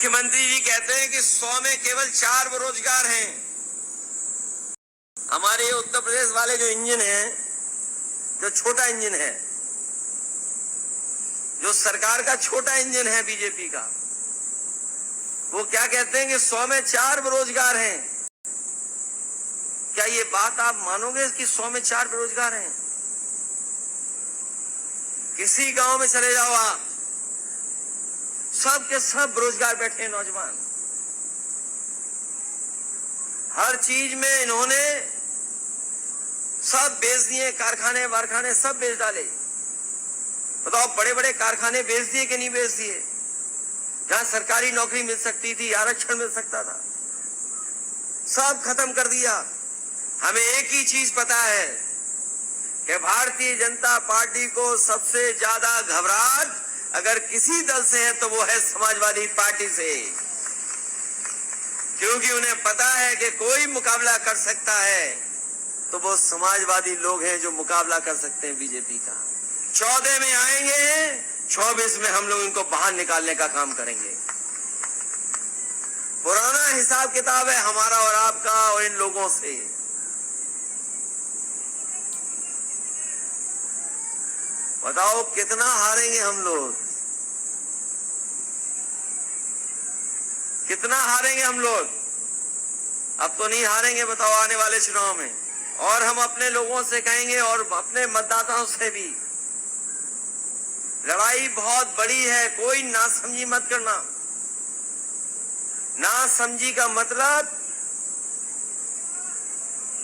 मुख्यमंत्री जी कहते हैं कि 100 में केवल 4 बेरोजगार हैं। हमारे उत्तर प्रदेश वाले जो इंजन है, जो छोटा इंजन है, जो सरकार का छोटा इंजन है बीजेपी का, वो क्या कहते हैं कि 100 में 4 बेरोजगार हैं। क्या ये बात आप मानोगे कि 100 में 4 बेरोजगार हैं? किसी गांव में चले जाओ आप, सब के सब बेरोजगार बैठे हैं नौजवान। हर चीज में इन्होंने सब बेच दिए, कारखाने वारखाने सब बेच डाले। बताओ, बड़े बड़े कारखाने बेच दिए कि नहीं बेच दिए? जहां सरकारी नौकरी मिल सकती थी, आरक्षण मिल सकता था, सब खत्म कर दिया। हमें एक ही चीज पता है कि भारतीय जनता पार्टी को सबसे ज्यादा घबराहट अगर किसी दल से है तो वो है समाजवादी पार्टी से, क्योंकि उन्हें पता है कि कोई मुकाबला कर सकता है तो वो समाजवादी लोग हैं जो मुकाबला कर सकते हैं बीजेपी का। 14 में आएंगे, 24 में हम लोग इनको बाहर निकालने का काम करेंगे। पुराना हिसाब किताब है हमारा और आपका और इन लोगों से। बताओ कितना हारेंगे हम लोग, कितना हारेंगे हम लोग? अब तो नहीं हारेंगे, बताओ, आने वाले चुनाव में। और हम अपने लोगों से कहेंगे और अपने मतदाताओं से भी, लड़ाई बहुत बड़ी है, कोई नासमझी मत करना। नासमझी का मतलब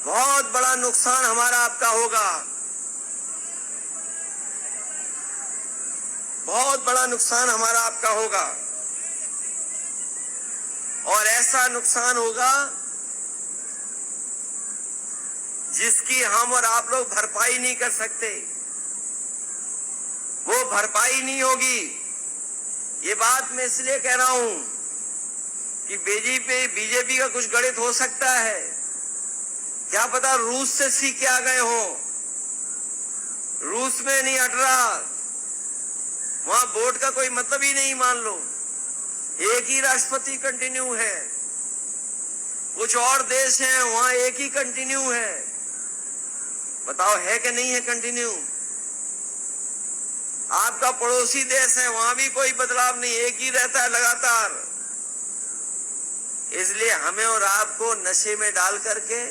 बहुत बड़ा नुकसान हमारा आपका होगा, बहुत बड़ा नुकसान हमारा आपका होगा। और ऐसा नुकसान होगा जिसकी हम और आप लोग भरपाई नहीं कर सकते। वो भरपाई नहीं होगी। ये बात मैं इसलिए कह रहा हूं कि बीजेपी का कुछ गणित हो सकता है, क्या पता रूस से सीख के आ गए हो। रूस में नहीं हट रहा, वहां वोट का कोई मतलब ही नहीं, मान लो एक ही राष्ट्रपति कंटिन्यू है। कुछ और देश हैं वहां एक ही कंटिन्यू है। बताओ है कि नहीं है कंटिन्यू? आपका पड़ोसी देश है, वहां भी कोई बदलाव नहीं, एक ही रहता है लगातार। इसलिए हमें और आपको नशे में डाल करके,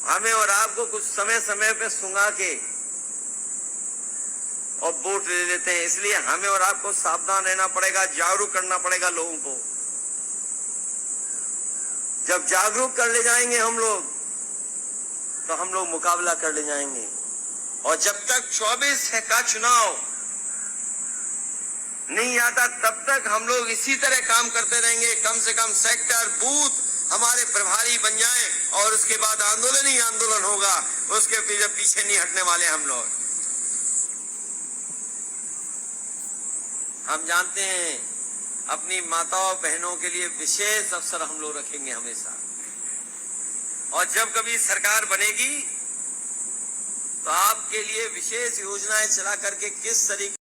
हमें और आपको कुछ समय समय पे सुंघा के और वोट ले लेते हैं। इसलिए हमें और आपको सावधान रहना पड़ेगा, जागरूक करना पड़ेगा लोगों को। जब जागरूक कर ले जाएंगे हम लोग तो हम लोग मुकाबला कर ले जाएंगे। और जब तक 24 का चुनाव नहीं आता तब तक हम लोग इसी तरह काम करते रहेंगे। कम से कम सेक्टर बूथ हमारे प्रभारी बन जाएं और उसके बाद आंदोलन ही आंदोलन होगा, उसके पीछे नहीं हटने वाले हम लोग। हम जानते हैं अपनी माताओं बहनों के लिए विशेष अवसर हम लोग रखेंगे हमेशा। और जब कभी सरकार बनेगी तो आपके लिए विशेष योजनाएं चला करके किस तरीके